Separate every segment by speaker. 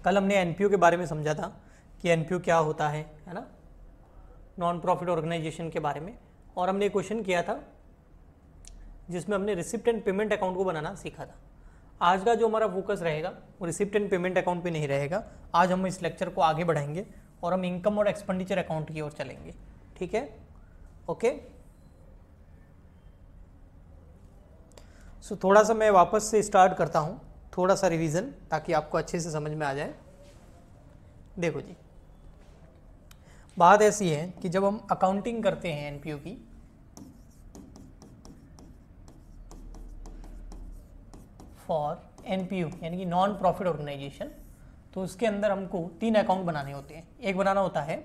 Speaker 1: कल हमने एनपीओ के बारे में समझा था कि एनपीओ क्या होता है ना, नॉन प्रॉफिट ऑर्गेनाइजेशन के बारे में, और हमने एक क्वेश्चन किया था जिसमें हमने रिसिप्ट एंड पेमेंट अकाउंट को बनाना सीखा था। आज का जो हमारा फोकस रहेगा वो रिसिप्ट एंड पेमेंट अकाउंट पे नहीं रहेगा। आज हम इस लेक्चर को आगे बढ़ाएंगे और हम इनकम और एक्सपेंडिचर अकाउंट की ओर चलेंगे। ठीक है, ओके। सो थोड़ा सा मैं वापस से स्टार्ट करता हूँ, थोड़ा सा रिवीजन, ताकि आपको अच्छे से समझ में आ जाए। देखो जी, बात ऐसी है कि जब हम अकाउंटिंग करते हैं एनपीओ की, फॉर एनपीओ यानी कि नॉन प्रॉफिट ऑर्गेनाइजेशन, तो उसके अंदर हमको 3 अकाउंट बनाने होते हैं। एक बनाना होता है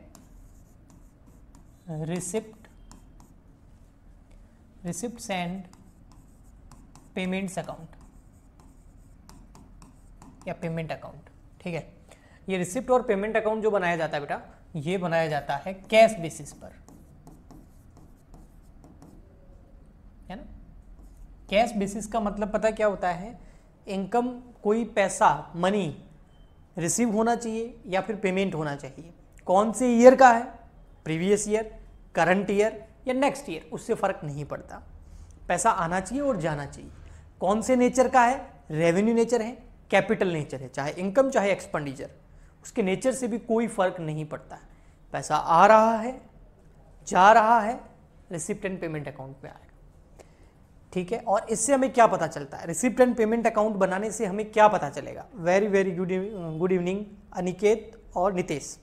Speaker 1: रिसिप्ट्स एंड पेमेंट्स अकाउंट या पेमेंट अकाउंट। ठीक है, ये रिसिप्ट और पेमेंट अकाउंट जो बनाया जाता है बेटा, ये बनाया जाता है कैश बेसिस पर, है ना। कैश बेसिस का मतलब पता क्या होता है? इनकम, कोई पैसा, मनी रिसीव होना चाहिए या फिर पेमेंट होना चाहिए। कौन से ईयर का है? प्रीवियस ईयर, करंट ईयर या नेक्स्ट ईयर, उससे फर्क नहीं पड़ता। पैसा आना चाहिए और जाना चाहिए। कौन से नेचर का है? रेवेन्यू नेचर है, कैपिटल नेचर है, चाहे इनकम चाहे एक्सपेंडिचर, उसके नेचर से भी कोई फर्क नहीं पड़ता। पैसा आ रहा है, जा रहा है, रिसिप्ट एंड पेमेंट अकाउंट में आएगा। ठीक है, और इससे हमें क्या पता चलता है? रिसिप्ट एंड पेमेंट अकाउंट बनाने से हमें क्या पता चलेगा? Very very good evening Aniket और Nitesh.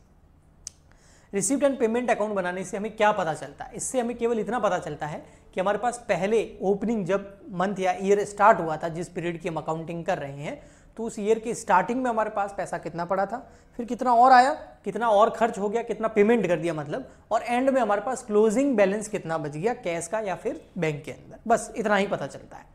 Speaker 1: Receipt and payment account बनाने से हमें क्या पता चलता है? इससे हमें केवल इतना पता चलता है कि हमारे पास पहले ओपनिंग, जब मंथ या ईयर स्टार्ट हुआ था, जिस पीरियड की हम अकाउंटिंग कर रहे हैं, तो उस ईयर के स्टार्टिंग में हमारे पास पैसा कितना पड़ा था, फिर कितना और आया, कितना और खर्च हो गया, कितना पेमेंट कर दिया मतलब, और एंड में हमारे पास क्लोजिंग बैलेंस कितना बच गया कैश का या फिर बैंक के अंदर। बस इतना ही पता चलता है।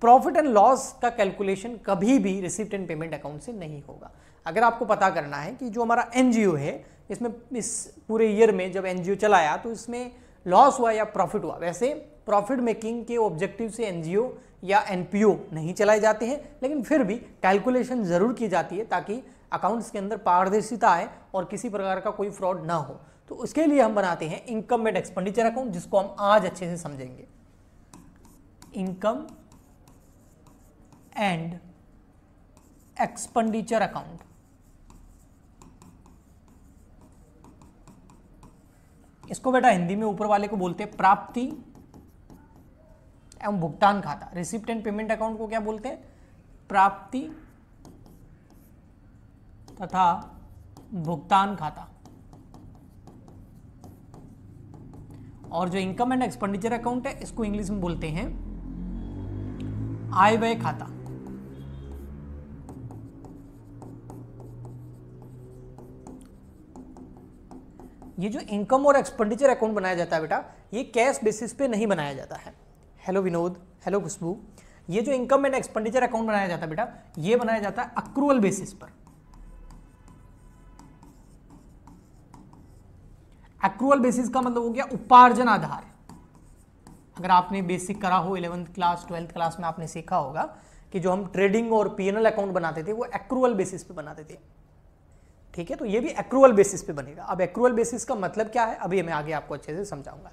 Speaker 1: प्रॉफिट एंड लॉस का कैलकुलेशन कभी भी रिसिप्ट एंड पेमेंट अकाउंट से नहीं होगा। अगर आपको पता करना है कि जो हमारा एनजीओ है, इसमें इस पूरे ईयर में जब एनजीओ चलाया तो इसमें लॉस हुआ या प्रॉफिट हुआ, वैसे प्रॉफिट मेकिंग के ऑब्जेक्टिव से एनजीओ या एनपीओ नहीं चलाए जाते हैं, लेकिन फिर भी कैलकुलेशन जरूर की जाती है ताकि अकाउंट्स के अंदर पारदर्शिता आए और किसी प्रकार का कोई फ्रॉड ना हो। तो उसके लिए हम बनाते हैं इनकम एंड एक्सपेंडिचर अकाउंट, जिसको हम आज अच्छे से समझेंगे। इनकम एंड एक्सपेंडिचर अकाउंट, इसको बेटा हिंदी में ऊपर वाले को बोलते हैं प्राप्ति एवं भुगतान खाता। रिसिप्ट एंड पेमेंट अकाउंट को क्या बोलते हैं? प्राप्ति तथा भुगतान खाता। और जो इनकम एंड एक्सपेंडिचर अकाउंट है, इसको इंग्लिश में बोलते हैं आय व्यय खाता। ये जो इनकम और एक्सपेंडिचर अकाउंट बनाया जाता है बेटा, ये कैश बेसिस पे नहीं बनाया जाता है। हेलो विनोद, हेलो खुशबू। ये जो इनकम एंड एक्सपेंडिचर अकाउंट बनाया जाता है बेटा, ये बनाया जाता है अक्रूवल बेसिस पर। अक्रूवल बेसिस का मतलब हो गया उपार्जन आधार। अगर आपने बेसिक करा हो 11th क्लास 12th क्लास में, आपने सीखा होगा कि जो हम ट्रेडिंग और पीएनएल अकाउंट बनाते थे वो अक्रूवल बेसिस पे बनाते थे। ठीक है, तो ये भी एक्रूवल बेसिस पे बनेगा। अब एक्रूवल बेसिस का मतलब क्या है, अभी मैं आगे आपको अच्छे से समझाऊंगा।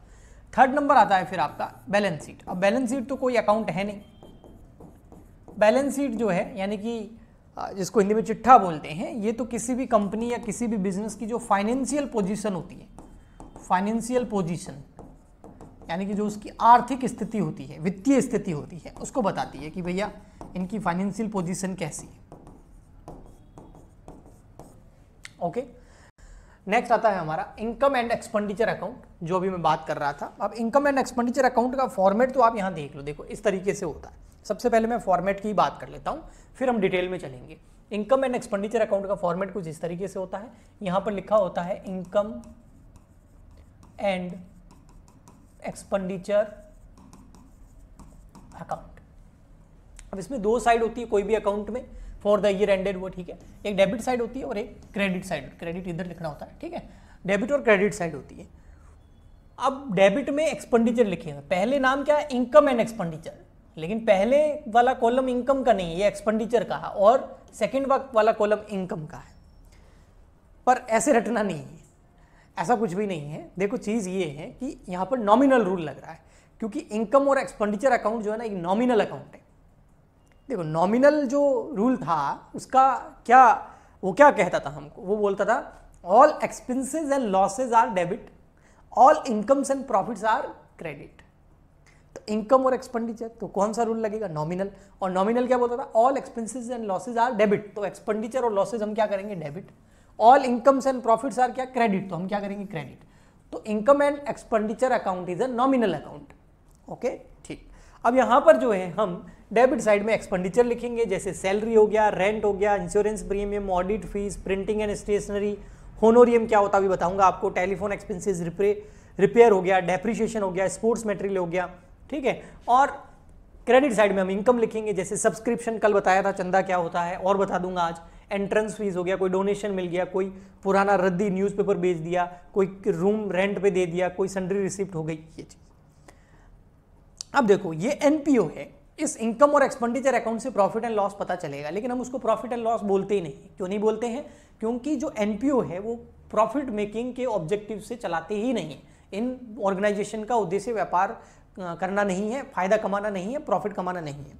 Speaker 1: थर्ड नंबर आता है फिर आपका बैलेंस शीट। अब बैलेंस शीट तो कोई अकाउंट है नहीं। बैलेंस शीट जो है, यानी कि जिसको हिंदी में चिट्ठा बोलते हैं, ये तो किसी भी कंपनी या किसी भी बिजनेस की जो फाइनेंशियल पोजीशन होती है, फाइनेंशियल पोजीशन यानी कि जो उसकी आर्थिक स्थिति होती है, वित्तीय स्थिति होती है, उसको बताती है कि भैया इनकी फाइनेंशियल पोजीशन कैसी है। ओके, नेक्स्ट आता है हमारा इनकम एंड एक्सपेंडिचर अकाउंट, जो अभी मैं बात कर रहा था। अब इनकम एंड एक्सपेंडिचर अकाउंट का फॉर्मेट तो आप यहां देख लो। देखो इस तरीके से होता है। सबसे पहले मैं फॉर्मेट की बात कर लेता हूं, फिर हम डिटेल में चलेंगे। इनकम एंड एक्सपेंडिचर अकाउंट का फॉर्मेट कुछ इस तरीके से होता है। यहां पर लिखा होता है इनकम एंड एक्सपेंडिचर अकाउंट। अब इसमें 2 साइड होती है कोई भी अकाउंट में, फॉर द ईयर एंडेड, वो ठीक है। एक डेबिट साइड होती है और एक क्रेडिट साइड। क्रेडिट इधर लिखना होता है, ठीक है। डेबिट और क्रेडिट साइड होती है। अब डेबिट में एक्सपेंडिचर लिखे हैं, पहले नाम क्या है? इनकम एंड एक्सपेंडिचर, लेकिन पहले वाला कॉलम इनकम का नहीं है, ये एक्सपेंडिचर का है, और सेकंड वाला कॉलम इनकम का है। पर ऐसे रटना नहीं है, ऐसा कुछ भी नहीं है। देखो चीज़ ये है कि यहाँ पर नॉमिनल रूल लग रहा है, क्योंकि इनकम और एक्सपेंडिचर अकाउंट जो है ना एक नॉमिनल अकाउंट है। देखो नॉमिनल जो रूल था उसका क्या, वो क्या कहता था हमको, वो बोलता था all expenses and losses are debit, all incomes and profits are credit. तो इनकम और एक्सपेंडिचर, तो कौन सा रूल लगेगा, नॉमिनल। और नॉमिनल क्या बोलता था, all expenses and losses are debit, तो एक्सपेंडिचर और लॉसेज हम क्या करेंगे, debit. All incomes and profits are क्या, क्रेडिट, तो हम क्या करेंगे, क्रेडिट। तो income and expenditure account is a nominal account. Okay ठीक। अब यहां पर जो है हम डेबिट साइड में एक्सपेंडिचर लिखेंगे, जैसे सैलरी हो गया, रेंट हो गया, insurance premium, audit fees, printing and stationery, honorarium क्या होता है अभी बताऊंगा आपको, टेलीफोन एक्सपेंसेस, रिपेयर हो गया, डेप्रिसिएशन हो गया, स्पोर्ट्स मटेरियल हो गया, ठीक है। और क्रेडिट साइड में हम इनकम लिखेंगे, जैसे सब्सक्रिप्शन कल बताया था चंदा क्या होता है, और बता दूंगा आज। एंट्रेंस फीस हो गया, कोई डोनेशन मिल गया, कोई पुराना रद्दी न्यूज़पेपर बेच दिया, कोई रूम रेंट पे दे दिया, कोई सन्ड्री रिसिप्ट हो गई, ये चीज। अब देखो ये एनपीओ है, इस इनकम और एक्सपेंडिचर अकाउंट से प्रॉफिट एंड लॉस पता चलेगा, लेकिन हम उसको प्रॉफिट एंड लॉस बोलते ही नहीं। क्यों नहीं बोलते हैं, क्योंकि जो एनपीओ है वो प्रॉफिट मेकिंग के ऑब्जेक्टिव से चलाते ही नहीं है। इन ऑर्गेनाइजेशन का उद्देश्य व्यापार करना नहीं है, फायदा कमाना नहीं है, प्रॉफिट कमाना नहीं है।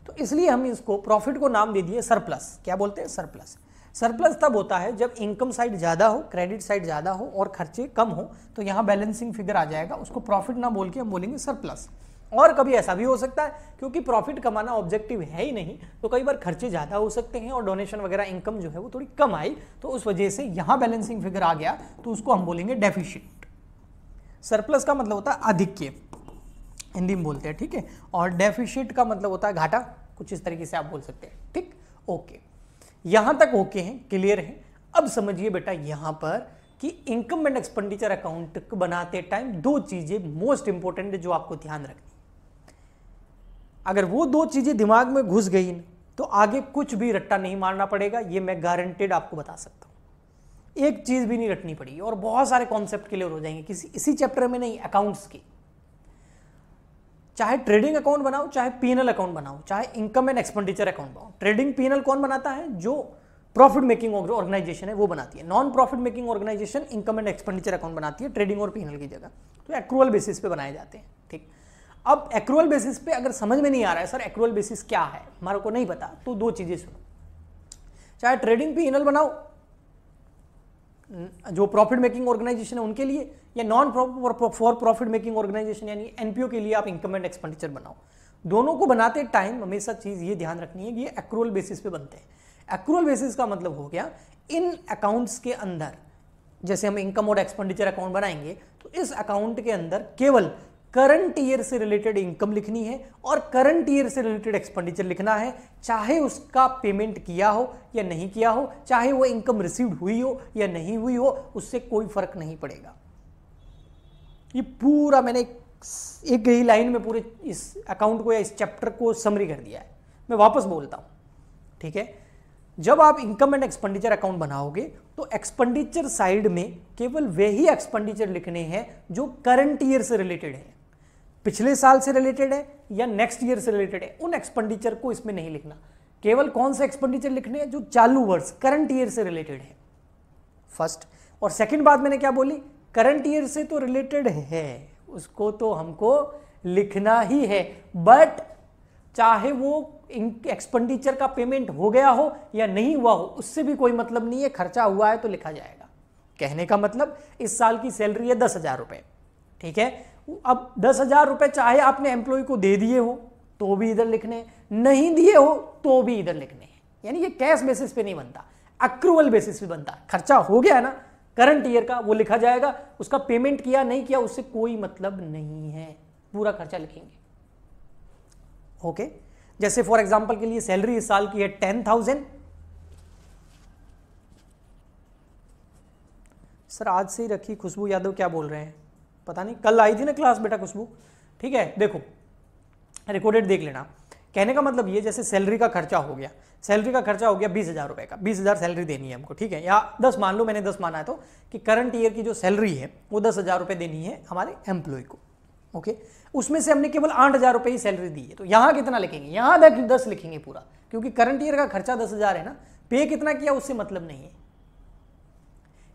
Speaker 1: तो इसलिए हम इसको प्रॉफिट को नाम दे दिए सरप्लस। क्या बोलते हैं, सरप्लस। सरप्लस तब होता है जब इनकम साइड ज़्यादा हो, क्रेडिट साइड ज़्यादा हो और खर्चे कम हो, तो यहाँ बैलेंसिंग फिगर आ जाएगा। उसको प्रॉफिट ना बोल के हम बोलेंगे सरप्लस। और कभी ऐसा भी हो सकता है क्योंकि प्रॉफिट कमाना ऑब्जेक्टिव है ही नहीं, तो कई बार खर्चे ज़्यादा हो सकते हैं और डोनेशन वगैरह इनकम जो है वो थोड़ी कम आई, तो उस वजह से यहाँ बैलेंसिंग फिगर आ गया, तो उसको हम बोलेंगे डेफिशिट। सरप्लस का मतलब होता है आधिक्य, हिंदी में बोलते हैं, ठीक है। और डेफिशिट का मतलब होता है घाटा, कुछ इस तरीके से आप बोल सकते हैं, ठीक। ओके, यहां तक ओके हैं, क्लियर है। अब समझिए बेटा यहां पर कि इनकम एंड एक्सपेंडिचर अकाउंट बनाते टाइम दो चीजें मोस्ट इंपॉर्टेंट है जो आपको ध्यान रखनी। अगर वो दो चीजें दिमाग में घुस गई तो आगे कुछ भी रट्टा नहीं मारना पड़ेगा, ये मैं गारंटेड आपको बता सकता हूं। एक चीज भी नहीं रटनी पड़ेगी और बहुत सारे कॉन्सेप्ट क्लियर हो जाएंगे इसी चैप्टर में नहीं, अकाउंट्स की। चाहे ट्रेडिंग अकाउंट बनाओ, चाहे पीएनएल अकाउंट बनाओ, चाहे इनकम एंड एक्सपेंडिचर अकाउंट बनाओ। ट्रेडिंग पीएनएल कौन बनाता है, जो प्रॉफिट मेकिंग ऑर्गेनाइजेशन है वो बनाती है। Non profit making organization income and expenditure account बनाती है ट्रेडिंग और पीएनएल की जगह। तो एक्रूअल बेसिस पे बनाए जाते हैं, ठीक। अब एक्रूअल बेसिस पे अगर समझ में नहीं आ रहा है सर एक्रूअल बेसिस क्या है, हमारे को नहीं पता, तो दो चीजें सुनो। चाहे ट्रेडिंग पीएनएल बनाओ जो प्रॉफिट मेकिंग ऑर्गेनाइजेशन है उनके लिए, या non for profit making organization यानी एनपीओ के लिए आप इनकम एंड एक्सपेंडिचर बनाओ। दोनों को बनाते टाइम हमेशा चीज ये ध्यान रखनी है कि ये एक्रूअल बेसिस पे बनते हैं। एक्रूअल बेसिस का मतलब हो गया इन अकाउंट्स के अंदर, जैसे हम इनकम और एक्सपेंडिचर अकाउंट बनाएंगे तो इस अकाउंट के अंदर केवल करंट ईयर से रिलेटेड इनकम लिखनी है और करंट ईयर से रिलेटेड एक्सपेंडिचर लिखना है, चाहे उसका पेमेंट किया हो या नहीं किया हो, चाहे वो इनकम रिसीव्ड हुई हो या नहीं हुई हो, उससे कोई फर्क नहीं पड़ेगा। ये पूरा मैंने एक ही लाइन में पूरे इस अकाउंट को या इस चैप्टर को समरी कर दिया है। मैं वापस बोलता हूं, ठीक है। जब आप इनकम एंड एक्सपेंडिचर अकाउंट बनाओगे तो एक्सपेंडिचर साइड में केवल वही एक्सपेंडिचर लिखने हैं जो करंट ईयर से रिलेटेड है, पिछले साल से रिलेटेड है या नेक्स्ट ईयर से रिलेटेड है, उन एक्सपेंडिचर को इसमें नहीं लिखना। केवल कौन से एक्सपेंडिचर लिखने हैं जो चालू वर्ष करंट ईयर से रिलेटेड है, फर्स्ट। और सेकंड बात मैंने क्या बोली, करंट ईयर से तो रिलेटेड है, उसको तो हमको लिखना ही है, बट चाहे वो एक्सपेंडिचर का पेमेंट हो गया हो या नहीं हुआ हो उससे भी कोई मतलब नहीं है, खर्चा हुआ है तो लिखा जाएगा। कहने का मतलब इस साल की सैलरी है 10,000 रुपए, ठीक है। अब 10,000 रुपए चाहे आपने एम्प्लॉय को दे दिए हो तो भी इधर लिखने, नहीं दिए हो तो भी इधर लिखने हैं। यानी ये कैश बेसिस पे नहीं बनता, एक्रूअल बेसिस पे बनता है। खर्चा हो गया ना करंट ईयर का, वो लिखा जाएगा, उसका पेमेंट किया नहीं किया उससे कोई मतलब नहीं है, पूरा खर्चा लिखेंगे। ओके, जैसे फॉर एग्जांपल के लिए सैलरी इस साल की है 10,000। सर आज से ही रखी, खुशबू यादव क्या बोल रहे हैं पता नहीं, कल आई थी ना क्लास बेटा खुशबू, ठीक है। देखो रिकॉर्डेड देख लेना। कहने का मतलब ये, जैसे सैलरी का खर्चा हो गया, सैलरी का खर्चा हो गया 20,000 रुपए का, 20,000 सैलरी देनी है हमको, ठीक है। या 10 मान लो, मैंने 10 माना है तो कि करंट ईयर की जो सैलरी है वो 10,000 रुपए देनी है हमारे एम्प्लॉय को, ओके। उसमें से हमने केवल 8,000 रुपए ही सैलरी दी है, तो यहाँ कितना लिखेंगे, यहाँ 10 लिखेंगे पूरा, क्योंकि करंट ईयर का खर्चा 10,000 है ना, पे कितना किया उससे मतलब नहीं है।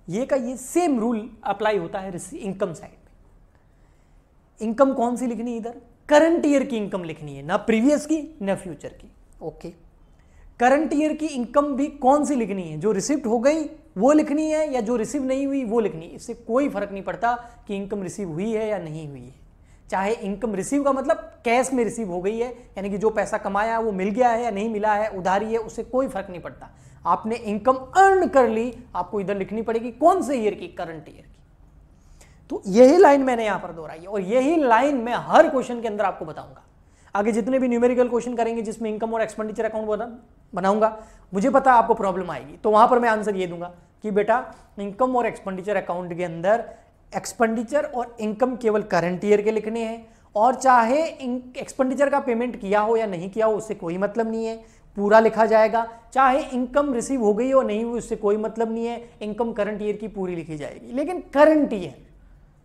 Speaker 1: ये का ये सेम रूल अप्लाई होता है इनकम साइड पे। इनकम कौन सी लिखनी है इधर? करंट ईयर की इनकम लिखनी है, ना प्रीवियस की ना फ्यूचर की। ओके, करंट ईयर की इनकम भी कौन सी लिखनी है? जो रिसीव्ड हो गई वो लिखनी है या जो रिसीव नहीं हुई वो लिखनी है। इससे कोई फर्क नहीं पड़ता कि इनकम रिसीव हुई है या नहीं हुई है। चाहे इनकम रिसीव का मतलब कैश में रिसीव हो गई है, यानी कि जो पैसा कमाया वो मिल गया है या नहीं मिला है, उधारी है, उससे कोई फर्क नहीं पड़ता। आपने इनकम अर्न कर ली, आपको इधर लिखनी पड़ेगी कौन से ईयर की? करंट ईयर की। तो यही लाइन मैंने यहां पर दोहराई है और यही लाइन मैं हर क्वेश्चन के अंदर आपको बताऊंगा। आगे जितने भी न्यूमेरिकल क्वेश्चन करेंगे जिसमें इनकम और एक्सपेंडिचर अकाउंट बनाऊंगा, मुझे पता है आपको प्रॉब्लम आएगी, तो वहां पर मैं आंसर ये दूंगा कि बेटा इनकम और एक्सपेंडिचर अकाउंट के अंदर एक्सपेंडिचर और इनकम केवल करंट ईयर के लिखने हैं, और चाहे एक्सपेंडिचर का पेमेंट किया हो या नहीं किया हो उससे कोई मतलब नहीं है, पूरा लिखा जाएगा। चाहे इनकम रिसीव हो गई हो नहीं हुई उससे कोई मतलब नहीं है, इनकम करंट ईयर की पूरी लिखी जाएगी। लेकिन करंट ईयर,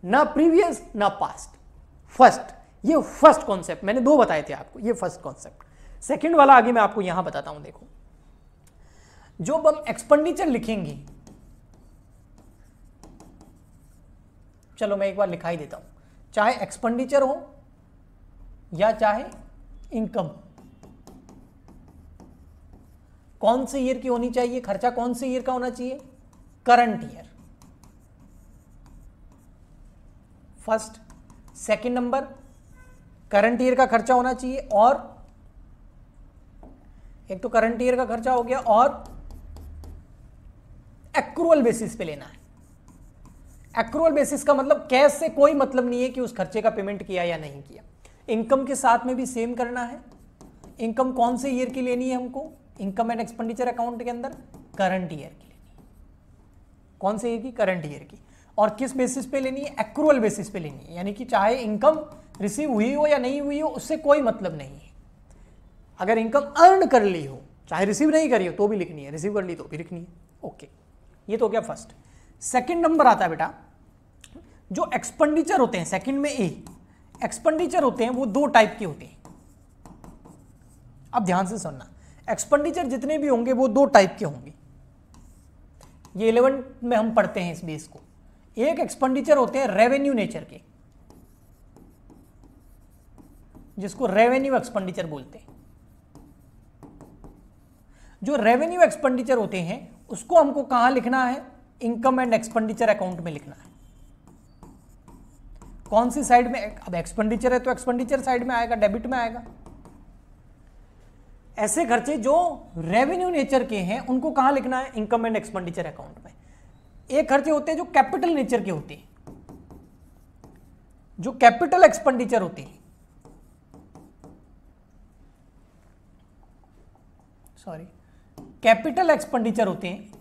Speaker 1: ना प्रीवियस ना पास्ट। फर्स्ट, ये फर्स्ट कॉन्सेप्ट मैंने दो बताए थे आपको, ये फर्स्ट कॉन्सेप्ट। सेकंड वाला आगे मैं आपको यहां बताता हूं। देखो, जब हम एक्सपेंडिचर लिखेंगे, चलो मैं एक बार लिखा ही देता हूं, चाहे एक्सपेंडिचर हो या चाहे इनकम, कौन से ईयर की होनी चाहिए? खर्चा कौन से ईयर का होना चाहिए? Current year, first. Second number, current year का खर्चा होना चाहिए, और एक तो करंट ईयर का खर्चा हो गया, और एक्रूअल बेसिस पे लेना है। एक्रूअल बेसिस का मतलब कैश से कोई मतलब नहीं है कि उस खर्चे का पेमेंट किया या नहीं किया। इनकम के साथ में भी सेम करना है। इनकम कौन से ईयर की लेनी है हमको? इनकम एंड एक्सपेंडिचर अकाउंट के अंदर करंट ईयर की लेनी है। कौन से ईयर की? करंट ईयर की। और किस बेसिस पे लेनी है? एक्रूअल बेसिस पे लेनी है, यानी कि चाहे इनकम रिसीव हुई हो या नहीं हुई हो उससे कोई मतलब नहीं है। अगर इनकम अर्न कर ली हो, चाहे रिसीव नहीं करी हो तो भी लिखनी है, रिसीव कर ली तो भी लिखनी है। ओके, ये तो क्या फर्स्ट। सेकंड नंबर आता है बेटा, जो एक्सपेंडिचर होते हैं, सेकंड में ए, एक्सपेंडिचर होते हैं वो दो टाइप के होते हैं। अब ध्यान से सुनना, एक्सपेंडिचर जितने भी होंगे वो दो टाइप के होंगे। ये 11 में हम पढ़ते हैं इस बेस को। एक एक्सपेंडिचर होते हैं रेवेन्यू नेचर के, जिसको रेवेन्यू एक्सपेंडिचर बोलते हैं। जो रेवेन्यू एक्सपेंडिचर होते हैं उसको हमको कहां लिखना है? इनकम एंड एक्सपेंडिचर अकाउंट में लिखना है। कौन सी साइड में? अब एक्सपेंडिचर है तो एक्सपेंडिचर साइड में आएगा, डेबिट में आएगा। ऐसे खर्चे जो रेवेन्यू नेचर के हैं उनको कहां लिखना है? इनकम एंड एक्सपेंडिचर अकाउंट में। एक खर्चे होते हैं जो कैपिटल नेचर के होते हैं, जो कैपिटल एक्सपेंडिचर होते हैं, सॉरी, कैपिटल एक्सपेंडिचर होते हैं,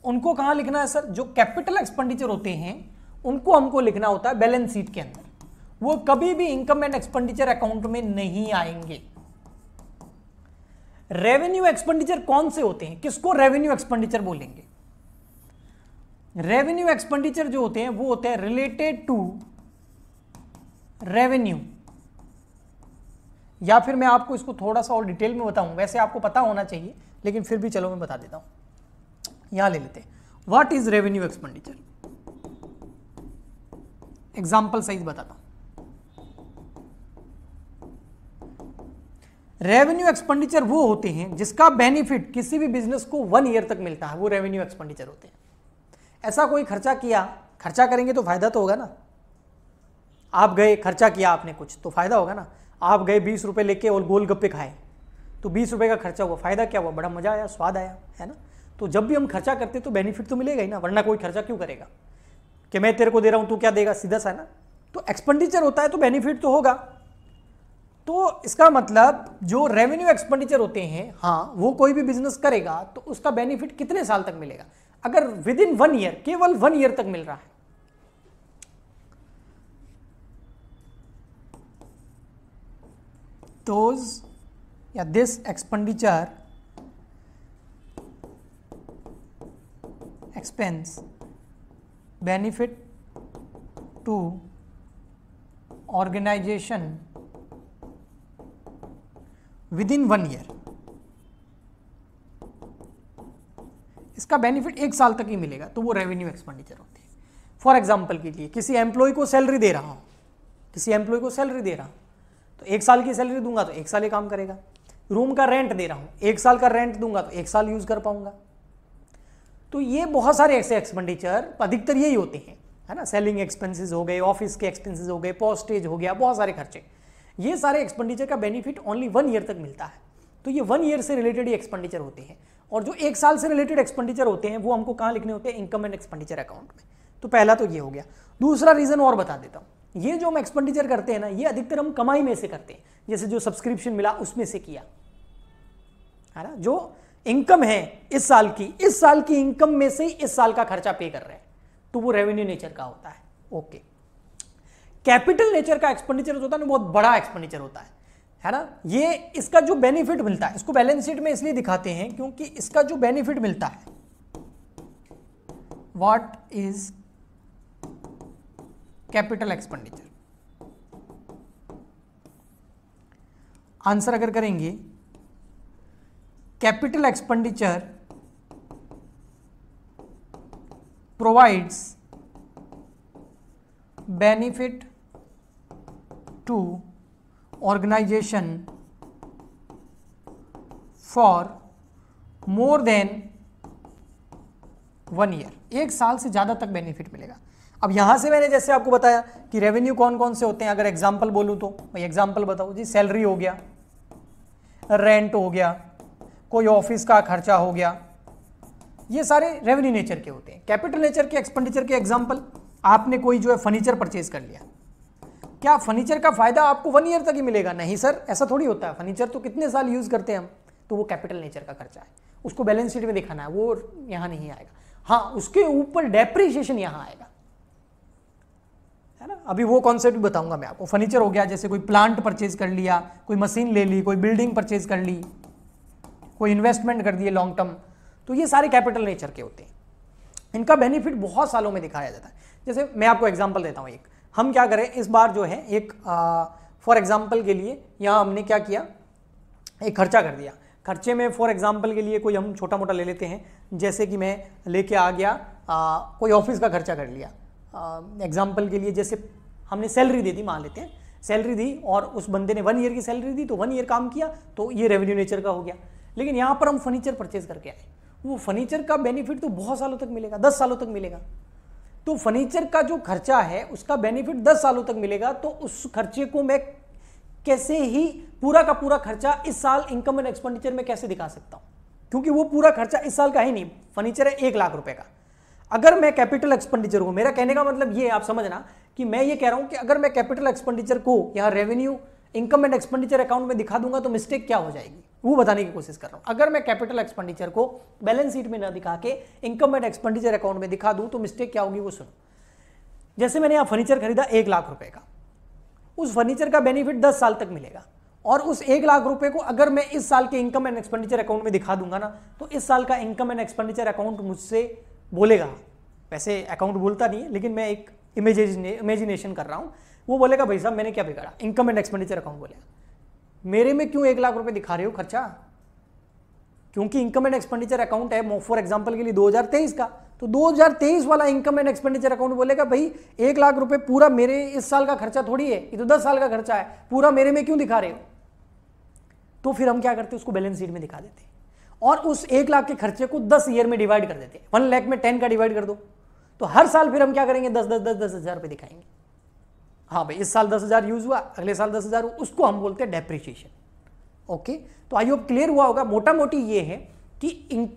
Speaker 1: उनको कहां लिखना है सर? जो कैपिटल एक्सपेंडिचर होते हैं उनको हमको लिखना होता है बैलेंस शीट के अंदर। वो कभी भी इनकम एंड एक्सपेंडिचर अकाउंट में नहीं आएंगे। रेवेन्यू एक्सपेंडिचर कौन से होते हैं? किसको रेवेन्यू एक्सपेंडिचर बोलेंगे? रेवेन्यू एक्सपेंडिचर जो होते हैं वो होते हैं रिलेटेड टू रेवेन्यू, या फिर मैं आपको इसको थोड़ा सा और डिटेल में बताऊं, वैसे आपको पता होना चाहिए लेकिन फिर भी चलो मैं बता देता हूं। यहां ले लेते हैं, what is revenue expenditure. Example सहित बताता हूं। रेवेन्यू एक्सपेंडिचर वो होते हैं जिसका बेनिफिट किसी भी बिजनेस को 1 ईयर तक मिलता है, वो रेवेन्यू एक्सपेंडिचर होते हैं। ऐसा कोई खर्चा किया, खर्चा करेंगे तो फायदा तो होगा ना। आप गए, खर्चा किया आपने कुछ तो फायदा होगा ना। आप गए 20 रुपए लेके और गोलगप्पे खाए तो 20 रुपए का खर्चा हुआ, फायदा क्या हुआ? बड़ा मजा आया, स्वाद आया, है ना। तो जब भी हम खर्चा करते तो बेनिफिट तो मिलेगा ही ना, वरना कोई खर्चा क्यों करेगा? कि मैं तेरे को दे रहा हूं तू क्या देगा, सीधा सा ना। तो एक्सपेंडिचर होता है तो बेनिफिट तो होगा। तो इसका मतलब जो रेवेन्यू एक्सपेंडिचर होते हैं, हाँ, वो कोई भी बिजनेस करेगा तो उसका बेनिफिट कितने साल तक मिलेगा? अगर विद इन 1 ईयर, केवल 1 ईयर तक मिल रहा है, those या this expenditure expense benefit to organization within 1 year, इसका बेनिफिट 1 साल तक ही मिलेगा, तो वो रेवेन्यू एक्सपेंडिचर होती है। फॉर एग्जाम्पल के लिए किसी एम्प्लॉय को सैलरी दे रहा हूँ, किसी एम्प्लॉय को सैलरी दे रहा हूँ, तो 1 साल की सैलरी दूंगा तो 1 साल ही काम करेगा। रूम का रेंट दे रहा हूँ, 1 साल का रेंट दूंगा तो 1 साल यूज कर पाऊंगा। तो ये बहुत सारे ऐसे एक्सपेंडिचर अधिकतर यही होते हैं, है ना। सेलिंग एक्सपेंसेस हो गए, ऑफिस के एक्सपेंसेस हो गए, पोस्टेज हो गया, बहुत सारे खर्चे, ये सारे एक्सपेंडिचर का बेनिफिट ओनली 1 ईयर तक मिलता है। तो ये 1 ईयर से रिलेटेड ही एक्सपेंडिचर होते हैं। और जो 1 साल से रिलेटेड एक्सपेंडिचर होते हैं वो हमको कहाँ लिखने होते हैं, इनकम एंड एक्सपेंडिचर अकाउंट में। तो पहला तो ये हो गया। दूसरा रीजन और बता देता हूँ, ये जो हम एक्सपेंडिचर करते हैं ना, ये अधिकतर हम कमाई में से करते हैं। जैसे जो सब्सक्रिप्शन मिला उसमें से किया, है ना। जो इनकम है इस साल की इनकम में से इस साल का खर्चा पे कर रहे हैं, तो वो रेवेन्यू नेचर का होता है। ओके। कैपिटल नेचर का एक्सपेंडिचर होता है ना, बहुत बड़ा एक्सपेंडिचर होता है ना। ये इसका जो बेनिफिट मिलता है, इसको बैलेंस शीट में इसलिए दिखाते हैं क्योंकि इसका जो बेनिफिट मिलता है, what is capital expenditure, answer अगर करेंगे capital expenditure provides benefit to organization for more than 1 year. 1 साल से ज्यादा तक बेनिफिट मिलेगा। अब यहां से मैंने जैसे आपको बताया कि रेवेन्यू कौन कौन से होते हैं, अगर एग्जांपल बोलूं तो भाई एग्जांपल बताओ जी, सैलरी हो गया, रेंट हो गया, कोई ऑफिस का खर्चा हो गया, ये सारे रेवेन्यू नेचर के होते हैं। कैपिटल नेचर के एक्सपेंडिचर के एग्जांपल, आपने कोई जो है फर्नीचर परचेज कर लिया, क्या फर्नीचर का फायदा आपको 1 ईयर तक ही मिलेगा? नहीं सर, ऐसा थोड़ी होता है। फर्नीचर तो कितने साल यूज करते हैं हम, तो वो कैपिटल नेचर का खर्चा है, उसको बैलेंस शीट में दिखाना है, वो यहां नहीं आएगा। हाँ, उसके ऊपर डेप्रिसिएशन यहां आएगा, है ना। अभी वो कॉन्सेप्ट बताऊंगा मैं आपको। फर्नीचर हो गया, जैसे कोई प्लांट परचेज कर लिया, कोई मशीन ले ली, कोई बिल्डिंग परचेज कर ली, कोई इन्वेस्टमेंट कर दिए लॉन्ग टर्म, तो ये सारे कैपिटल नेचर के होते हैं। इनका बेनिफिट बहुत सालों में दिखाया जाता है। जैसे मैं आपको एग्जांपल देता हूँ, एक हम क्या करें इस बार जो है, एक फॉर एग्जांपल के लिए यहाँ हमने क्या किया, एक खर्चा कर दिया। खर्चे में फॉर एग्जांपल के लिए कोई हम छोटा मोटा ले लेते हैं, जैसे कि मैं लेके आ गया कोई ऑफिस का खर्चा कर लिया। एग्जांपल के लिए जैसे हमने सैलरी दे दी, मान लेते हैं सैलरी दी और उस बंदे ने 1 ईयर की सैलरी दी, तो 1 ईयर काम किया, तो ये रेवेन्यू नेचर का हो गया। लेकिन यहाँ पर हम फर्नीचर परचेज करके आए, वो फर्नीचर का बेनिफिट तो बहुत सालों तक मिलेगा, 10 सालों तक मिलेगा। तो फर्नीचर का जो खर्चा है उसका बेनिफिट 10 सालों तक मिलेगा, तो उस खर्चे को मैं कैसे ही पूरा का पूरा खर्चा इस साल इनकम एंड एक्सपेंडिचर में कैसे दिखा सकता हूं, क्योंकि वो पूरा खर्चा इस साल का ही नहीं। फर्नीचर है 1 लाख रुपए का, अगर मैं कैपिटल एक्सपेंडिचर को, मेरा कहने का मतलब ये आप समझना कि मैं ये कह रहा हूं कि अगर मैं कैपिटल एक्सपेंडिचर को यहां revenue income and expenditure account में दिखा दूंगा तो मिस्टेक क्या हो जाएगी, वो बताने की कोशिश कर रहा हूं। अगर मैं कैपिटल एक्सपेंडिचर को बैलेंस शीट में ना दिखा के इनकम एंड एक्सपेंडिचर अकाउंट में दिखा दूं तो मिस्टेक क्या होगी वो सुनो। जैसे मैंने यहां फर्नीचर खरीदा 1 लाख रुपए का, उस फर्नीचर का बेनिफिट 10 साल तक मिलेगा, और उस 1 लाख रुपए को अगर मैं इस साल के इनकम एंड एक्सपेंडिचर अकाउंट में दिखा दूंगा ना, तो इस साल का इनकम एंड एक्सपेंडिचर अकाउंट मुझसे बोलेगा, वैसे अकाउंट बोलता नहीं है लेकिन मैं एक इमेजिनेशन कर रहा हूं, वो बोलेगा भाई साहब मैंने क्या बिगाड़ा, इनकम एंड एक्सपेंडिचर अकाउंट बोलेगा मेरे में क्यों 1 लाख रुपए दिखा रहे हो खर्चा, क्योंकि इनकम एंड एक्सपेंडिचर अकाउंट है फॉर एग्जांपल के लिए 2023 का, तो 2023 वाला इनकम एंड एक्सपेंडिचर अकाउंट बोलेगा भाई 1 लाख रुपए पूरा मेरे इस साल का खर्चा थोड़ी है, ये तो 10 साल का खर्चा है, पूरा मेरे में क्यों दिखा रहे हो। तो फिर हम क्या करते हैं, उसको बैलेंस शीट में दिखा देते हैं और उस 1 लाख के खर्चे को 10 ईयर में डिवाइड कर देते हैं। 1 लाख में 10 का डिवाइड कर दो, तो हर साल फिर हम क्या करेंगे, 10 हजार रुपए दिखाएंगे। हाँ भाई इस साल 10,000 यूज हुआ, अगले साल 10,000 हुआ, उसको हम बोलते हैं डेप्रिसिएशन। ओके, तो आई होप क्लियर हुआ होगा। मोटा मोटी ये है कि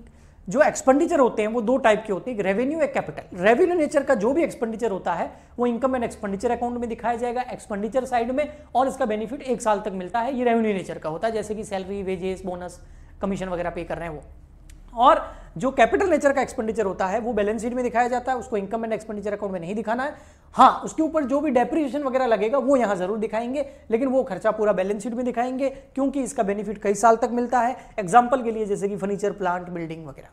Speaker 1: जो एक्सपेंडिचर होते हैं वो 2 टाइप के होते हैं, रेवेन्यू एक कैपिटल। रेवेन्यू नेचर का जो भी एक्सपेंडिचर होता है वो इनकम एंड एक्सपेंडिचर अकाउंट में दिखाया जाएगा एक्सपेंडिचर साइड में, और इसका बेनिफिट 1 साल तक मिलता है, ये रेवेन्यू नेचर का होता है, जैसे कि सैलरी, वेजेस, बोनस, कमीशन वगैरह पे कर रहे हैं वो। और जो कैपिटल नेचर का एक्सपेंडिचर होता है वो बैलेंस शीट में दिखाया जाता है, उसको इनकम एंड एक्सपेंडिचर अकाउंट में नहीं दिखाना है। हाँ, उसके ऊपर जो भी डेप्रिसिएशन वगैरह लगेगा वो यहां जरूर दिखाएंगे, लेकिन वो खर्चा पूरा बैलेंस शीट में दिखाएंगे क्योंकि इसका बेनिफिट कई साल तक मिलता है। एग्जांपल के लिए जैसे कि फर्नीचर, प्लांट, बिल्डिंग वगैरह।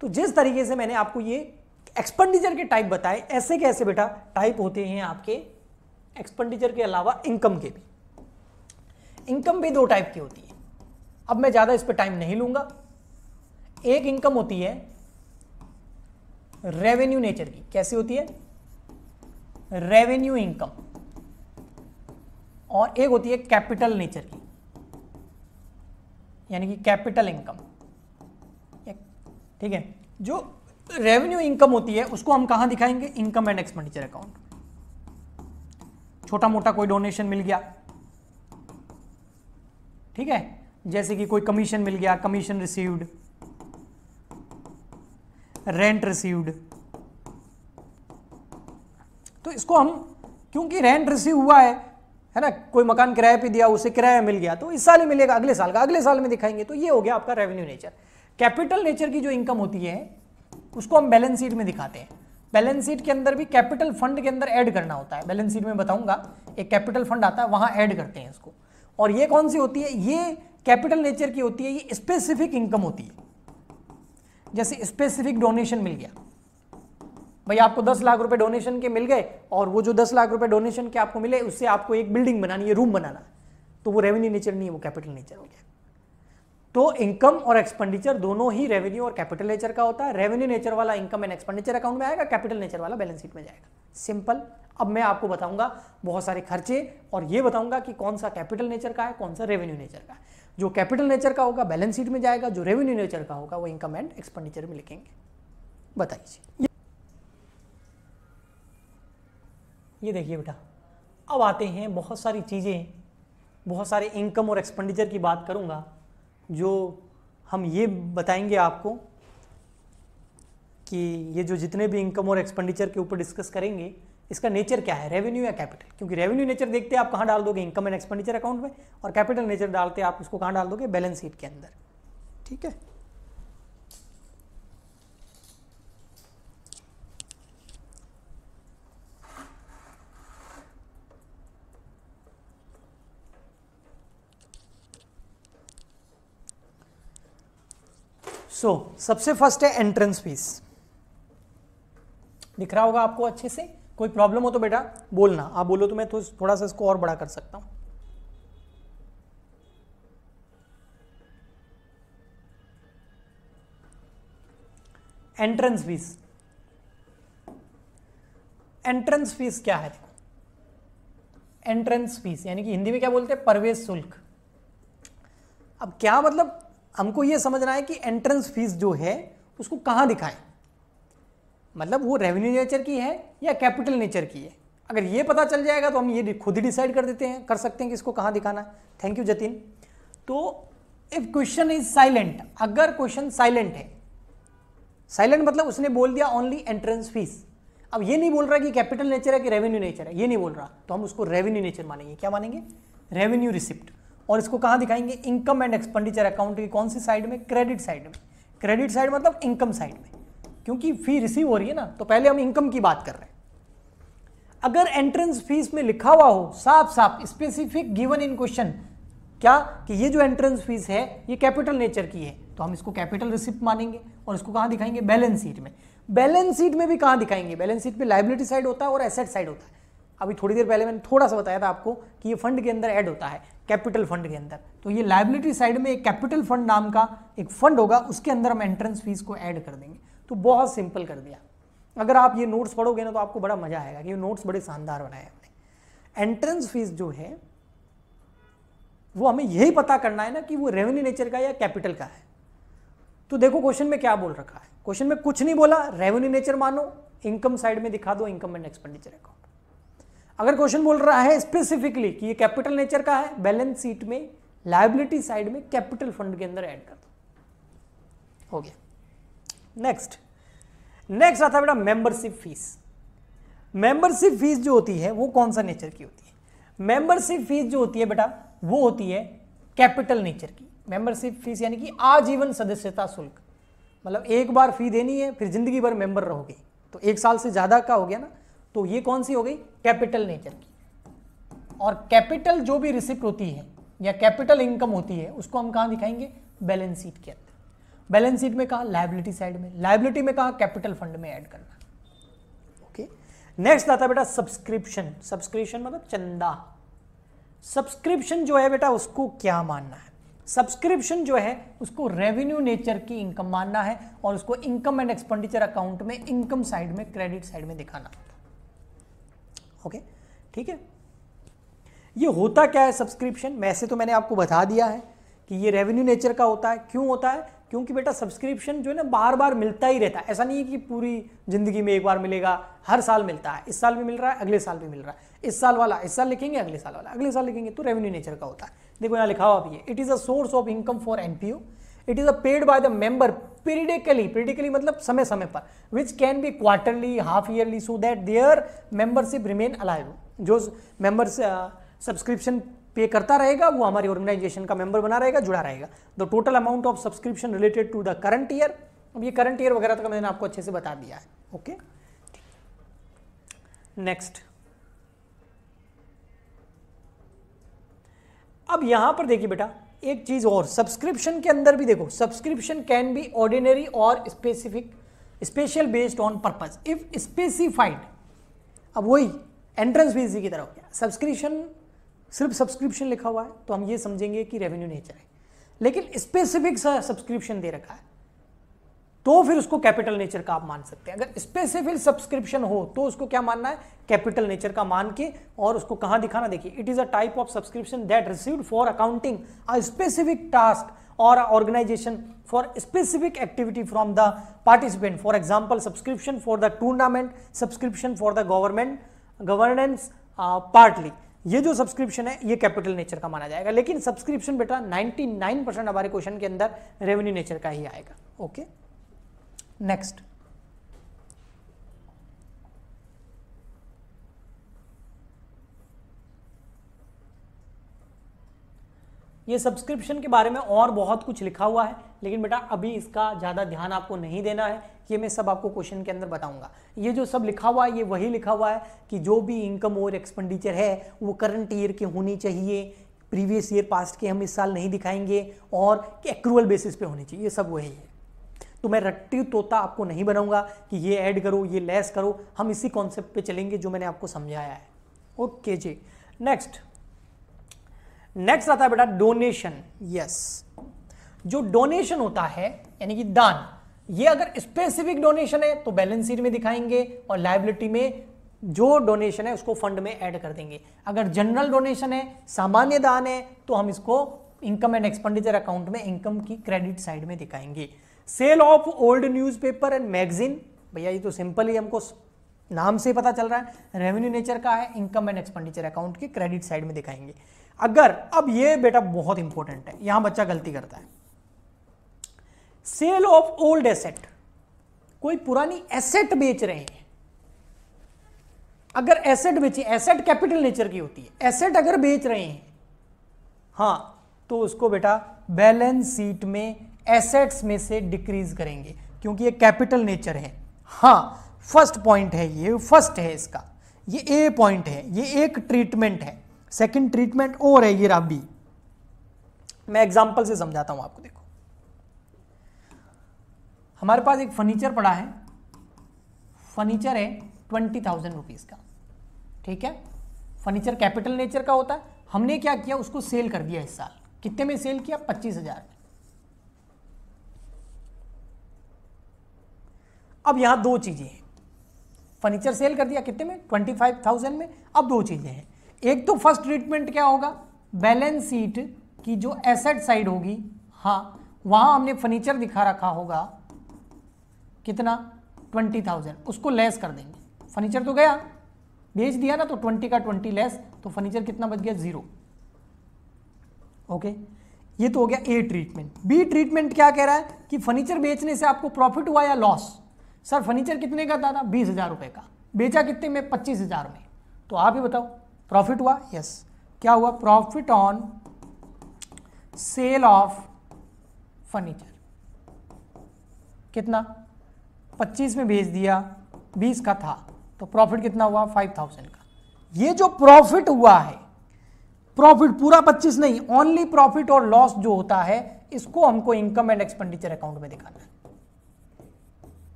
Speaker 1: तो जिस तरीके से मैंने आपको ये एक्सपेंडिचर के टाइप बताए, ऐसे के ऐसे बेटा टाइप होते हैं आपके एक्सपेंडिचर के अलावा इनकम के भी। इनकम भी 2 टाइप की होती है। अब मैं ज्यादा इस पर टाइम नहीं लूंगा। एक इनकम होती है रेवेन्यू नेचर की, कैसी होती है, रेवेन्यू इनकम, और एक होती है कैपिटल नेचर की, यानी कि कैपिटल इनकम। ठीक है, जो रेवेन्यू इनकम होती है उसको हम कहां दिखाएंगे, इनकम एंड एक्सपेंडिचर अकाउंट। छोटा मोटा कोई डोनेशन मिल गया, ठीक है, जैसे कि कोई कमीशन मिल गया, कमीशन रिसीव्ड, रेंट रिसीव्ड, तो इसको हम, क्योंकि रेंट रिसीव हुआ है ना, कोई मकान किराए पे दिया, उसे किराया मिल गया, तो इस साल ही मिलेगा, अगले साल का अगले साल में दिखाएंगे, तो ये हो गया आपका रेवेन्यू नेचर। कैपिटल नेचर की जो इनकम होती है उसको हम बैलेंस शीट में दिखाते हैं। बैलेंस शीट के अंदर भी कैपिटल फंड के अंदर ऐड करना होता है, बैलेंस शीट में बताऊंगा, एक कैपिटल फंड आता है, वहां ऐड करते हैं इसको। और ये कौन सी होती है, ये कैपिटल नेचर की होती है, ये स्पेसिफिक इनकम होती है। जैसे स्पेसिफिक डोनेशन मिल गया, भाई आपको 10 लाख रुपए डोनेशन के मिल गए, और वो जो 10 लाख रुपए डोनेशन के आपको मिले उससे आपको एक बिल्डिंग बनानी है, रूम बनाना, तो वो रेवेन्यू नेचर नहीं है, वो कैपिटल नेचर हो गया। तो इनकम और एक्सपेंडिचर दोनों ही रेवेन्यू और कैपिटल नेचर का होता है। रेवेन्यू नेचर वाला इनकम एंड एक्सपेंडिचर अकाउंट में आएगा, कैपिटल नेचर वाला बैलेंस शीट में जाएगा, सिंपल। अब मैं आपको बताऊंगा बहुत सारे खर्चे, और ये बताऊंगा कि कौन सा कैपिटल नेचर का है, कौन सा रेवेन्यू नेचर का है। जो कैपिटल नेचर का होगा बैलेंस शीट में जाएगा, जो रेवेन्यू नेचर का होगा वो इनकम एंड एक्सपेंडिचर में लिखेंगे। बताइए, ये देखिए बेटा, अब आते हैं बहुत सारी चीज़ें, बहुत सारे इनकम और एक्सपेंडिचर की बात करूंगा, जो हम ये बताएंगे आपको कि ये जो जितने भी इनकम और एक्सपेंडिचर के ऊपर डिस्कस करेंगे, इसका नेचर क्या है, रेवेन्यू या कैपिटल। क्योंकि रेवेन्यू नेचर देखते आप कहाँ डाल दोगे, इनकम एंड एक्सपेंडिचर अकाउंट में, और कैपिटल नेचर डालते आप इसको कहाँ डाल दोगे, बैलेंस शीट के अंदर। ठीक है, सबसे फर्स्ट है एंट्रेंस फीस। दिख रहा होगा आपको अच्छे से, कोई प्रॉब्लम हो तो बेटा बोलना, आप बोलो तो मैं तो थोड़ा सा इसको और बड़ा कर सकता हूं। एंट्रेंस फीस, एंट्रेंस फीस क्या है, देखो, एंट्रेंस फीस यानी कि हिंदी में क्या बोलते हैं, प्रवेश शुल्क। अब क्या मतलब, हमको ये समझना है कि एंट्रेंस फीस जो है उसको कहां दिखाएं, मतलब वो रेवेन्यू नेचर की है या कैपिटल नेचर की है। अगर ये पता चल जाएगा तो हम ये खुद ही डिसाइड कर देते हैं, कर सकते हैं कि इसको कहां दिखाना है। Thank you Jatin. तो इफ क्वेश्चन इज साइलेंट, अगर क्वेश्चन साइलेंट है, साइलेंट मतलब उसने बोल दिया ओनली एंट्रेंस फीस, अब ये नहीं बोल रहा कि कैपिटल नेचर है कि रेवेन्यू नेचर है, ये नहीं बोल रहा, तो हम उसको रेवेन्यू नेचर मानेंगे। क्या मानेंगे, रेवेन्यू रिसिप्ट। और इसको कहां दिखाएंगे, इनकम एंड एक्सपेंडिचर अकाउंट की कौन सी साइड में, क्रेडिट साइड में। क्रेडिट साइड मतलब इनकम साइड में, क्योंकि फी रिसीव हो रही है ना, तो पहले हम इनकम की बात कर रहे हैं। अगर एंट्रेंस फीस में लिखा हुआ हो साफ साफ स्पेसिफिक गिवन इन क्वेश्चन, क्या कि ये जो एंट्रेंस फीस है ये कैपिटल नेचर की है, तो हम इसको कैपिटल रिसिप्ट मानेंगे। और इसको कहां दिखाएंगे, बैलेंस शीट में। बैलेंस शीट में भी कहां दिखाएंगे, बैलेंस शीट में लायबिलिटी साइड होता है और एसेट साइड होता है। अभी थोड़ी देर पहले मैंने थोड़ा सा बताया था आपको कि ये फंड के अंदर ऐड होता है, कैपिटल फंड के अंदर। तो ये लायबिलिटी साइड में एक कैपिटल फंड नाम का एक फंड होगा, उसके अंदर हम एंट्रेंस फीस को ऐड कर देंगे। तो बहुत सिंपल कर दिया। अगर आप ये नोट्स पढ़ोगे ना तो आपको बड़ा मजा आएगा कि ये नोट्स बड़े शानदार बनाए हमने। एंट्रेंस फीस जो है वो हमें यही पता करना है ना कि वो रेवेन्यू नेचर का या कैपिटल का है। तो देखो क्वेश्चन में क्या बोल रखा है, क्वेश्चन में कुछ नहीं बोला, रेवेन्यू नेचर मानो, इनकम साइड में दिखा दो इनकम एंड एक्सपेंडिचर अकाउंट। अगर क्वेश्चन बोल रहा है स्पेसिफिकली कि ये कैपिटल नेचर का है, बैलेंस शीट में लायबिलिटी साइड में कैपिटल फंड के अंदर ऐड कर दो, हो गया। नेक्स्ट आता है बेटा मेंबरशिप फीस। मेंबरशिप फीस जो होती है वो कौन सा नेचर की होती है, मेंबरशिप फीस जो होती है बेटा वो होती है कैपिटल नेचर की। मेंबरशिप फीस यानी कि आजीवन सदस्यता शुल्क, मतलब एक बार फी देनी है फिर जिंदगी भर मेंबर रहोगे, तो 1 साल से ज्यादा का हो गया ना, तो ये कौन सी हो गई, कैपिटल नेचर की। और कैपिटल जो भी रिसिप्ट होती है या कैपिटल इनकम होती है उसको हम कहां दिखाएंगे, बैलेंस शीट के अंदर। बैलेंस शीट में कहा, लायबिलिटी साइड में, लायबिलिटी में कहा, कैपिटल फंड में ऐड करना। ओके, नेक्स्ट आता है बेटा सब्सक्रिप्शन। सब्सक्रिप्शन मतलब चंदा। सब्सक्रिप्शन जो है बेटा उसको क्या मानना है, सब्सक्रिप्शन जो है उसको रेवेन्यू नेचर की इनकम मानना है और उसको इनकम एंड एक्सपेंडिचर अकाउंट में इनकम साइड में क्रेडिट साइड में दिखाना। ओके, ठीक है। ये होता क्या है सब्सक्रिप्शन, वैसे तो मैंने आपको बता दिया है कि ये रेवेन्यू नेचर का होता है। क्यों होता है? क्योंकि बेटा सब्सक्रिप्शन जो है ना बार बार मिलता ही रहता है, ऐसा नहीं है कि पूरी जिंदगी में एक बार मिलेगा, हर साल मिलता है। इस साल भी मिल रहा है, अगले साल भी मिल रहा है, इस साल वाला इस साल लिखेंगे, अगले साल वाला अगले साल लिखेंगे, तो रेवेन्यू नेचर का होता है। देखो यहाँ लिखा हुआ भी है, it is a source of income for NPO, it is a paid by the member periodically मतलब समय समय पर, which can be quarterly, half yearly, so that their membership remain alive. जो मेंबर्स सब्सक्रिप्शन पे करता रहेगा वो हमारी ऑर्गेनाइजेशन का मेंबर बना रहेगा, जुड़ा रहेगा। The total amount of subscription related to the current year, अब ये करंट ईयर वगैरह तक मैंने आपको अच्छे से बता दिया है। Okay, next. अब यहां पर देखिए बेटा एक चीज और, सब्सक्रिप्शन के अंदर भी देखो, सब्सक्रिप्शन कैन बी ऑर्डिनरी और specific, special based on purpose if specified. अब वही एंट्रेंस फीस की तरह हो गया, सब्सक्रिप्शन सिर्फ सब्सक्रिप्शन लिखा हुआ है तो हम ये समझेंगे कि रेवेन्यू नेचर है, लेकिन स्पेसिफिक सब्सक्रिप्शन दे रखा है तो फिर उसको कैपिटल नेचर का आप मान सकते हैं। अगर स्पेसिफिक सब्सक्रिप्शन हो तो उसको क्या मानना है, कैपिटल नेचर का मान के, और उसको कहां दिखाना, देखिए it is a type of subscription that received for accounting a specific task और organisation for specific activity from the participant, for example subscription for the tournament, subscription for the governance partly. ये जो subscription है ये capital nature का माना जाएगा, लेकिन subscription बेटा 99% हमारे क्वेश्चन के अंदर रेवेन्यू नेचर का ही आएगा। Okay, next. ये सब्सक्रिप्शन के बारे में और बहुत कुछ लिखा हुआ है, लेकिन बेटा अभी इसका ज़्यादा ध्यान आपको नहीं देना है, ये मैं सब आपको क्वेश्चन के अंदर बताऊंगा। ये जो सब लिखा हुआ है ये वही लिखा हुआ है कि जो भी इनकम और एक्सपेंडिचर है वो करंट ईयर की होनी चाहिए, प्रीवियस ईयर पास्ट के हम इस साल नहीं दिखाएंगे, और एक्रूअल बेसिस पे होनी चाहिए, ये सब वही है। तो मैं रट्टी तोता आपको नहीं बनाऊंगा कि ये ऐड करो ये लेस करो, हम इसी कॉन्सेप्ट पे चलेंगे जो मैंने आपको समझाया है। ओके जी, नेक्स्ट आता है बेटा डोनेशन। यस, जो डोनेशन होता है यानी कि दान, ये अगर स्पेसिफिक डोनेशन है तो बैलेंस शीट में दिखाएंगे और लायबिलिटी में जो डोनेशन है उसको फंड में ऐड कर देंगे। अगर जनरल डोनेशन है, सामान्य दान है, तो हम इसको इनकम एंड एक्सपेंडिचर अकाउंट में इनकम की क्रेडिट साइड में दिखाएंगे। Sale of old newspaper and magazine, भैया ये तो सिंपल ही हमको नाम से पता चल रहा है, रेवेन्यू नेचर का है, इनकम एंड एक्सपेंडिचर अकाउंट की क्रेडिट साइड में दिखाएंगे। अगर, अब ये बेटा बहुत इंपॉर्टेंट है, यहां बच्चा गलती करता है, सेल ऑफ ओल्ड एसेट, कोई पुरानी एसेट बेच रहे हैं, अगर एसेट बेची, एसेट कैपिटल नेचर की होती है, एसेट अगर बेच रहे हैं हां, तो उसको बेटा बैलेंस शीट में एसेट्स में से डिक्रीज करेंगे क्योंकि ये कैपिटल नेचर है। हां, फर्स्ट पॉइंट है, ये फर्स्ट है इसका, ये ए पॉइंट है, ये एक ट्रीटमेंट है। सेकंड ट्रीटमेंट और है, ये रहा बी। मैं एग्जांपल से समझाता हूं आपको। देखो हमारे पास एक फर्नीचर पड़ा है, फर्नीचर है 20,000 रुपीज का, ठीक है। फर्नीचर कैपिटल नेचर का होता है, हमने क्या किया उसको सेल कर दिया इस साल। कितने में सेल किया? 25,000 में। अब यहां दो चीजें हैं, फर्नीचर सेल कर दिया कितने में? 25,000 में। अब दो चीजें हैं, एक तो फर्स्ट ट्रीटमेंट क्या होगा, बैलेंस शीट की जो एसेट साइड होगी, हाँ वहां हमने फर्नीचर दिखा रखा होगा कितना, 20,000, उसको लेस कर देंगे। फर्नीचर तो गया, बेच दिया ना, तो 20 का 20 लेस, तो फर्नीचर कितना बच गया? 0। ओके, ये तो हो गया ए ट्रीटमेंट। बी ट्रीटमेंट क्या कह रहा है कि फर्नीचर बेचने से आपको प्रॉफिट हुआ या लॉस? सर फर्नीचर कितने का था? 20,000 रुपए का, बेचा कितने में? 25,000 में। तो आप ही बताओ, प्रॉफिट हुआ? यस। क्या हुआ? Profit on sale of furniture कितना? 25 में बेच दिया, 20 का था, तो प्रॉफिट कितना हुआ? 5,000 का। ये जो प्रॉफिट हुआ है, प्रॉफिट पूरा 25 नहीं, ओनली प्रॉफिट और लॉस जो होता है, इसको हमको इनकम एंड एक्सपेंडिचर अकाउंट में दिखाना है।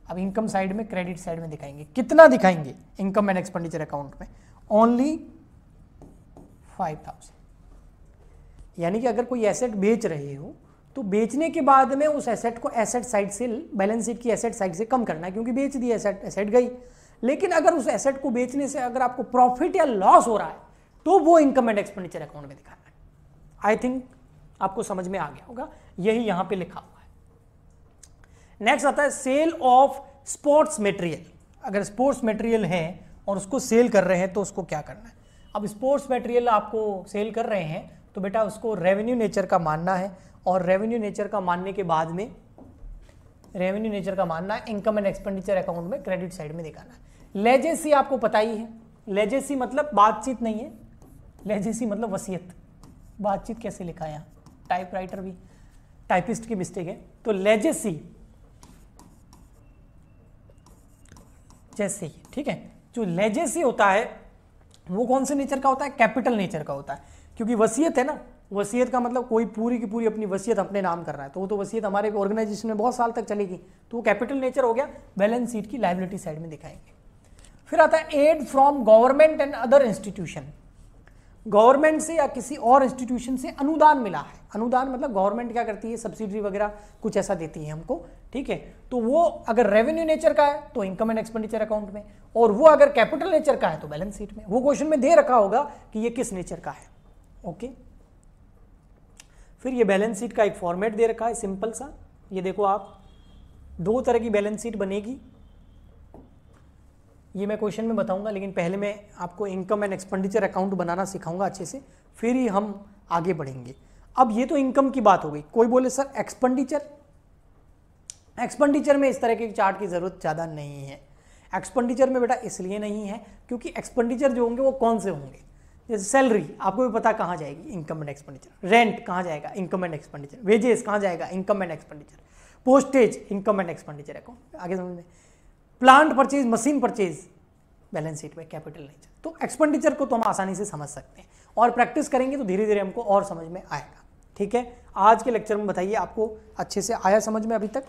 Speaker 1: अब इनकम साइड में, क्रेडिट साइड में दिखाएंगे। कितना दिखाएंगे इनकम एंड एक्सपेंडिचर अकाउंट में? ओनली 5,000। यानी कि अगर कोई एसेट बेच रहे हो तो बेचने के बाद में उस एसेट को एसेट साइड से, बैलेंस शीट की एसेट साइड से कम करना है, क्योंकि बेच दी एसेट, एसेट गई। लेकिन अगर उस एसेट को बेचने से अगर आपको प्रॉफिट या लॉस हो रहा है तो वो इनकम एंड एक्सपेंडिचर अकाउंट में दिखाना है। आई थिंक आपको समझ में आ गया होगा, यही यहां पे लिखा हुआ है। नेक्स्ट आता है सेल ऑफ स्पोर्ट्स मटेरियल। अगर स्पोर्ट्स मटेरियल है और उसको सेल कर रहे हैं तो उसको क्या करना है। अब स्पोर्ट्स मटेरियल आपको सेल कर रहे हैं तो बेटा उसको रेवेन्यू नेचर का मानना है, और रेवेन्यू नेचर का मानने के बाद में रेवेन्यू नेचर का मानना है इनकम एंड एक्सपेंडिचर अकाउंट में क्रेडिट साइड में दिखाना है। लेजेसी आपको पता ही है, लेजेसी मतलब बातचीत नहीं है, लेजेसी मतलब वसीयत। बातचीत कैसे लिखा है यहाँ, टाइपराइटर भी, टाइपिस्ट की मिस्टेक है। तो लेजेसी जैसे ही, ठीक है, जो लेजेसी होता है वो कौन से नेचर का होता है, कैपिटल नेचर का होता है। क्योंकि वसीयत है ना, वसीयत का मतलब कोई पूरी की पूरी अपनी वसीयत अपने नाम कर रहा है, तो वो तो वसीयत हमारे ऑर्गेनाइजेशन में बहुत साल तक चलेगी, तो वो कैपिटल नेचर हो गया, बैलेंस शीट की लायबिलिटी साइड में दिखाएंगे। फिर आता है aid from government and other institution. Government से या किसी और इंस्टीट्यूशन से अनुदान मिला है। अनुदान मतलब गवर्नमेंट क्या करती है, सब्सिडी वगैरह कुछ ऐसा देती है हमको, ठीक है। तो वो अगर रेवेन्यू नेचर का है तो इनकम एंड एक्सपेंडिचर अकाउंट में, और वो अगर कैपिटल नेचर का है तो बैलेंस शीट में। वो क्वेश्चन में दे रखा होगा कि ये किस नेचर का है, ओके। फिर ये बैलेंस शीट का एक फॉर्मेट दे रखा है सिंपल सा। ये देखो आप, दो तरह की बैलेंस शीट बनेगी, ये मैं क्वेश्चन में बताऊंगा, लेकिन पहले मैं आपको इनकम एंड एक्सपेंडिचर अकाउंट बनाना सिखाऊंगा अच्छे से, फिर ही हम आगे बढ़ेंगे। अब ये तो इनकम की बात हो गई। कोई बोले सर एक्सपेंडिचर, एक्सपेंडिचर में इस तरह के चार्ट की जरूरत ज़्यादा नहीं है। एक्सपेंडिचर में बेटा इसलिए नहीं है क्योंकि एक्सपेंडिचर जो होंगे वो कौन से होंगे, जैसे सैलरी आपको भी पता कहाँ जाएगी, इनकम एंड एक्सपेंडिचर। रेंट कहाँ जाएगा, इनकम एंड एक्सपेंडिचर। वेजेस कहाँ जाएगा, income and expenditure. Postage, income and expenditure account. आगे समझ में, plant purchase, machine purchase, balance sheet में कैपिटल नेचर। तो एक्सपेंडिचर को तो हम आसानी से समझ सकते हैं, और प्रैक्टिस करेंगे तो धीरे धीरे हमको और समझ में आएगा, ठीक है। आज के लेक्चर में बताइए आपको अच्छे से आया समझ में अभी तक।